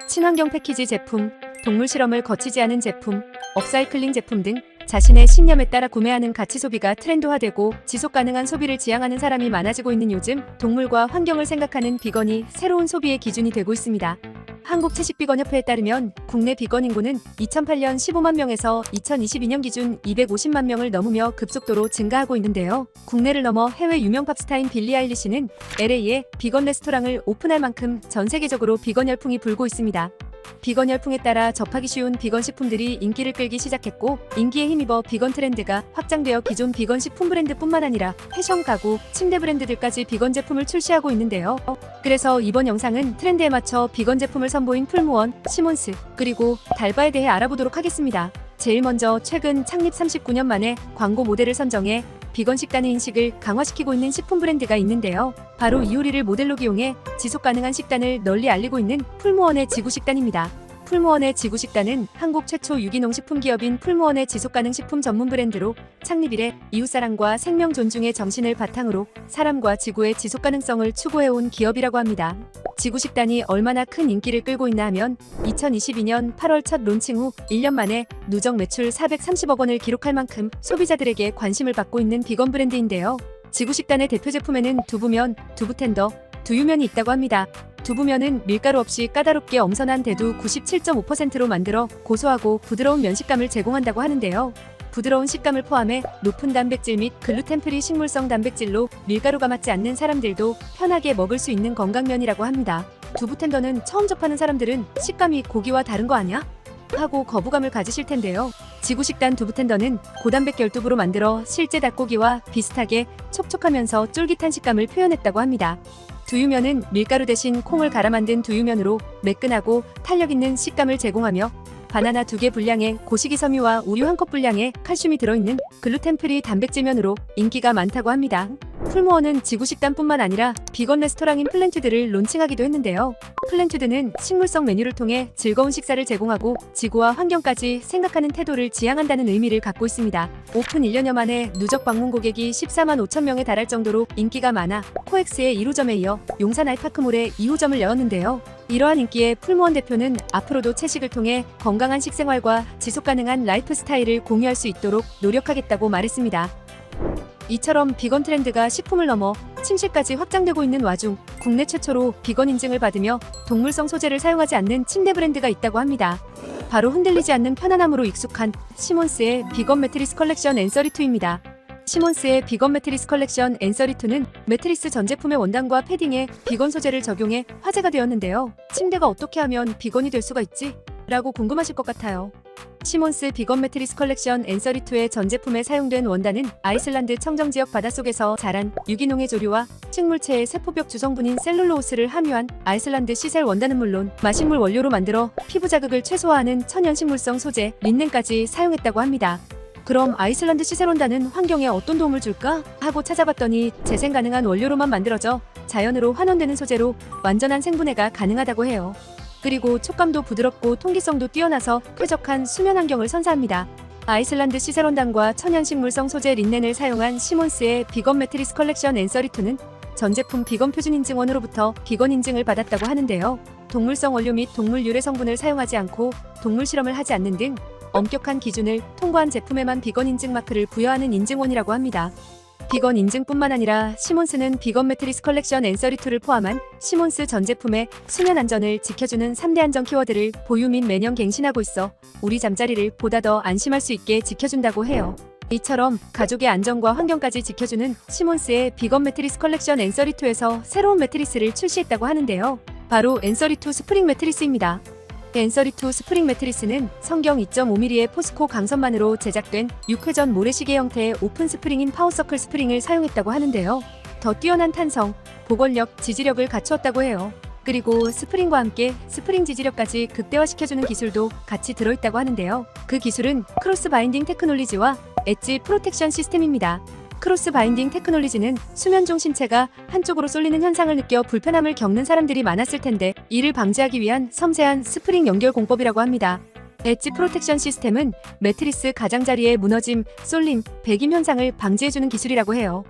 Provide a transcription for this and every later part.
친환경 패키지 제품, 동물 실험을 거치지 않은 제품, 업사이클링 제품 등 자신의 신념에 따라 구매하는 가치 소비가 트렌드화되고 지속 가능한 소비를 지향하는 사람이 많아지고 있는 요즘, 동물과 환경을 생각하는 비건이 새로운 소비의 기준이 되고 있습니다. 한국채식비건협회에 따르면 국내 비건 인구는 2008년 15만 명에서 2022년 기준 250만 명을 넘으며 급속도로 증가하고 있는데요. 국내를 넘어 해외 유명 팝스타인 빌리 아일리시는 LA에 비건 레스토랑을 오픈할 만큼 전 세계적으로 비건 열풍이 불고 있습니다. 비건 열풍에 따라 접하기 쉬운 비건 식품들이 인기를 끌기 시작했고, 인기에 힘입어 비건 트렌드가 확장되어 기존 비건 식품 브랜드뿐만 아니라 패션, 가구, 침대 브랜드들까지 비건 제품을 출시하고 있는데요. 그래서 이번 영상은 트렌드에 맞춰 비건 제품을 선보인 풀무원, 시몬스, 그리고 달바에 대해 알아보도록 하겠습니다. 제일 먼저 최근 창립 39년 만에 광고 모델을 선정해 비건 식단의 인식을 강화시키고 있는 식품 브랜드가 있는데요. 바로 이효리를 모델로 기용해 지속 가능한 식단을 널리 알리고 있는 풀무원의 지구식단입니다. 풀무원의 지구식단은 한국 최초 유기농 식품 기업인 풀무원의 지속가능 식품 전문 브랜드로 창립 이래 이웃사랑과 생명 존중의 정신을 바탕으로 사람과 지구의 지속가능성을 추구해온 기업이라고 합니다. 지구식단이 얼마나 큰 인기를 끌고 있나 하면 2022년 8월 첫 론칭 후 1년 만에 누적 매출 430억 원을 기록할 만큼 소비자들에게 관심을 받고 있는 비건 브랜드인데요. 지구식단의 대표 제품에는 두부면, 두부텐더, 두유면이 있다고 합니다. 두부면은 밀가루 없이 까다롭게 엄선한 대두 97.5%로 만들어 고소하고 부드러운 면식감을 제공한다고 하는데요. 부드러운 식감을 포함해 높은 단백질 및 글루텐 프리 식물성 단백질로 밀가루가 맞지 않는 사람들도 편하게 먹을 수 있는 건강면이라고 합니다. 두부텐더는 처음 접하는 사람들은 식감이 고기와 다른 거 아냐? 하고 거부감을 가지실 텐데요. 지구식단 두부텐더는 고단백 결두부로 만들어 실제 닭고기와 비슷하게 촉촉하면서 쫄깃한 식감을 표현했다고 합니다. 두유면은 밀가루 대신 콩을 갈아 만든 두유면으로 매끈하고 탄력 있는 식감을 제공하며 바나나 2개 분량의 고시기 섬유와 우유 1컵 분량의 칼슘이 들어있는 글루텐 프리 단백질면으로 인기가 많다고 합니다. 풀무원은 지구식단뿐만 아니라 비건 레스토랑인 플랜투드를 론칭하기도 했는데요. 플랜투드는 식물성 메뉴를 통해 즐거운 식사를 제공하고 지구와 환경까지 생각하는 태도를 지향한다는 의미를 갖고 있습니다. 오픈 1년여 만에 누적 방문 고객이 14만 5천 명에 달할 정도로 인기가 많아 코엑스의 1호점에 이어 용산 알파크몰에 2호점을 열었는데요. 이러한 인기에 풀무원 대표는 앞으로도 채식을 통해 건강한 식생활과 지속가능한 라이프 스타일을 공유할 수 있도록 노력하겠다고 말했습니다. 이처럼 비건 트렌드가 식품을 넘어 침실까지 확장되고 있는 와중 국내 최초로 비건 인증을 받으며 동물성 소재를 사용하지 않는 침대 브랜드가 있다고 합니다. 바로 흔들리지 않는 편안함으로 익숙한 시몬스의 비건 매트리스 컬렉션 앤서리2입니다. 시몬스의 비건 매트리스 컬렉션 앤서리2는 매트리스 전 제품의 원단과 패딩에 비건 소재를 적용해 화제가 되었는데요. 침대가 어떻게 하면 비건이 될 수가 있지? 라고 궁금하실 것 같아요. 시몬스 비건 매트리스 컬렉션 앤서리2의 전 제품에 사용된 원단은 아이슬란드 청정지역 바닷속에서 자란 유기농의 조류와 식물체의 세포벽 주성분인 셀룰로스를 함유한 아이슬란드 시셀 원단은 물론 마식물 원료로 만들어 피부 자극을 최소화하는 천연식물성 소재 린넨까지 사용했다고 합니다. 그럼 아이슬란드 시셀 원단은 환경에 어떤 도움을 줄까? 하고 찾아봤더니 재생 가능한 원료로만 만들어져 자연으로 환원되는 소재로 완전한 생분해가 가능하다고 해요. 그리고 촉감도 부드럽고 통기성도 뛰어나서 쾌적한 수면 환경을 선사합니다. 아이슬란드 시셀 원단과 천연식물성 소재 린넨을 사용한 시몬스의 비건 매트리스 컬렉션 앤서리2는 전 제품 비건 표준 인증원으로부터 비건 인증을 받았다고 하는데요. 동물성 원료 및 동물 유래 성분을 사용하지 않고 동물 실험을 하지 않는 등 엄격한 기준을 통과한 제품에만 비건 인증 마크를 부여하는 인증원이라고 합니다. 비건 인증뿐만 아니라 시몬스는 비건 매트리스 컬렉션 앤서리2를 포함한 시몬스 전 제품의 수면 안전을 지켜주는 3대 안전 키워드를 보유 및 매년 갱신하고 있어 우리 잠자리를 보다 더 안심할 수 있게 지켜준다고 해요. 이처럼 가족의 안전과 환경까지 지켜주는 시몬스의 비건 매트리스 컬렉션 앤서리2에서 새로운 매트리스를 출시했다고 하는데요. 바로 앤서리2 스프링 매트리스입니다. 앤서리2 스프링 매트리스는 성경 2.5mm의 포스코 강선만으로 제작된 6회전 모래시계 형태의 오픈 스프링인 파워서클 스프링을 사용했다고 하는데요. 더 뛰어난 탄성, 보건력, 지지력을 갖추었다고 해요. 그리고 스프링과 함께 스프링 지지력까지 극대화시켜주는 기술도 같이 들어있다고 하는데요. 그 기술은 크로스 바인딩 테크놀리지와 엣지 프로텍션 시스템입니다. 크로스 바인딩 테크놀리지는 수면 중 신체가 한쪽으로 쏠리는 현상을 느껴 불편함을 겪는 사람들이 많았을 텐데 이를 방지하기 위한 섬세한 스프링 연결 공법이라고 합니다. 엣지 프로텍션 시스템은 매트리스 가장자리의 무너짐, 쏠림, 배김 현상을 방지해주는 기술이라고 해요.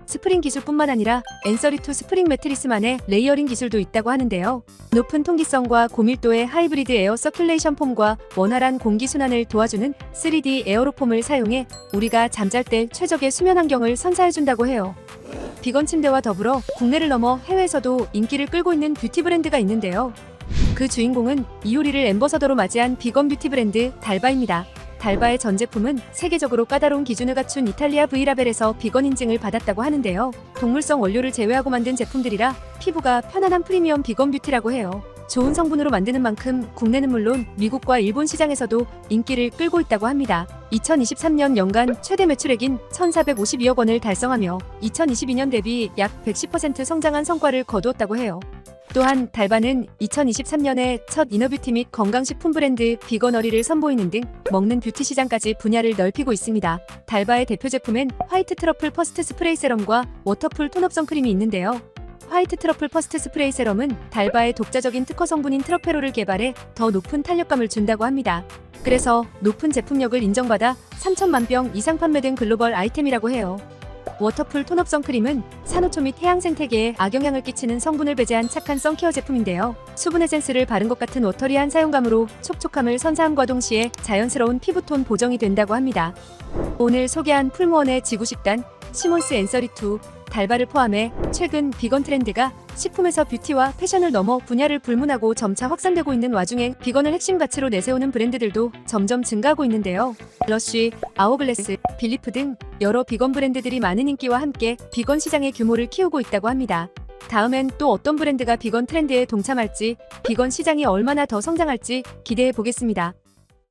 스프링 기술뿐만 아니라 앤서리2 스프링 매트리스만의 레이어링 기술도 있다고 하는데요. 높은 통기성과 고밀도의 하이브리드 에어 서큘레이션 폼과 원활한 공기 순환을 도와주는 3D 에어로폼을 사용해 우리가 잠잘 때 최적의 수면 환경을 선사해준다고 해요. 비건 침대와 더불어 국내를 넘어 해외에서도 인기를 끌고 있는 뷰티 브랜드가 있는데요. 그 주인공은 이효리를 앰버서더로 맞이한 비건 뷰티 브랜드 달바입니다. 달바의 전 제품은 세계적으로 까다로운 기준을 갖춘 이탈리아 브이라벨에서 비건 인증을 받았다고 하는데요. 동물성 원료를 제외하고 만든 제품들이라 피부가 편안한 프리미엄 비건 뷰티라고 해요. 좋은 성분으로 만드는 만큼 국내는 물론 미국과 일본 시장에서도 인기를 끌고 있다고 합니다. 2023년 연간 최대 매출액인 1,452억 원을 달성하며 2022년 대비 약 110% 성장한 성과를 거두었다고 해요. 또한 달바는 2023년에 첫 이너뷰티 및 건강식품 브랜드 비건어리를 선보이는 등 먹는 뷰티 시장까지 분야를 넓히고 있습니다. 달바의 대표 제품엔 화이트 트러플 퍼스트 스프레이 세럼과 워터풀 톤업 선크림이 있는데요. 화이트 트러플 퍼스트 스프레이 세럼은 달바의 독자적인 특허 성분인 트러페로를 개발해 더 높은 탄력감을 준다고 합니다. 그래서 높은 제품력을 인정받아 3천만 병 이상 판매된 글로벌 아이템이라고 해요. 워터풀 톤업 선크림은 산호초 및 해양 생태계에 악영향을 끼치는 성분을 배제한 착한 선케어 제품인데요. 수분 에센스를 바른 것 같은 워터리한 사용감으로 촉촉함을 선사함과 동시에 자연스러운 피부톤 보정이 된다고 합니다. 오늘 소개한 풀무원의 지구식단, 시몬스 앤서리2, 달바를 포함해 최근 비건 트렌드가 식품에서 뷰티와 패션을 넘어 분야를 불문하고 점차 확산되고 있는 와중에 비건을 핵심 가치로 내세우는 브랜드들도 점점 증가하고 있는데요. 러쉬, 아워글래스, 빌리프 등 여러 비건 브랜드들이 많은 인기와 함께 비건 시장의 규모를 키우고 있다고 합니다. 다음엔 또 어떤 브랜드가 비건 트렌드에 동참할지, 비건 시장이 얼마나 더 성장할지 기대해 보겠습니다.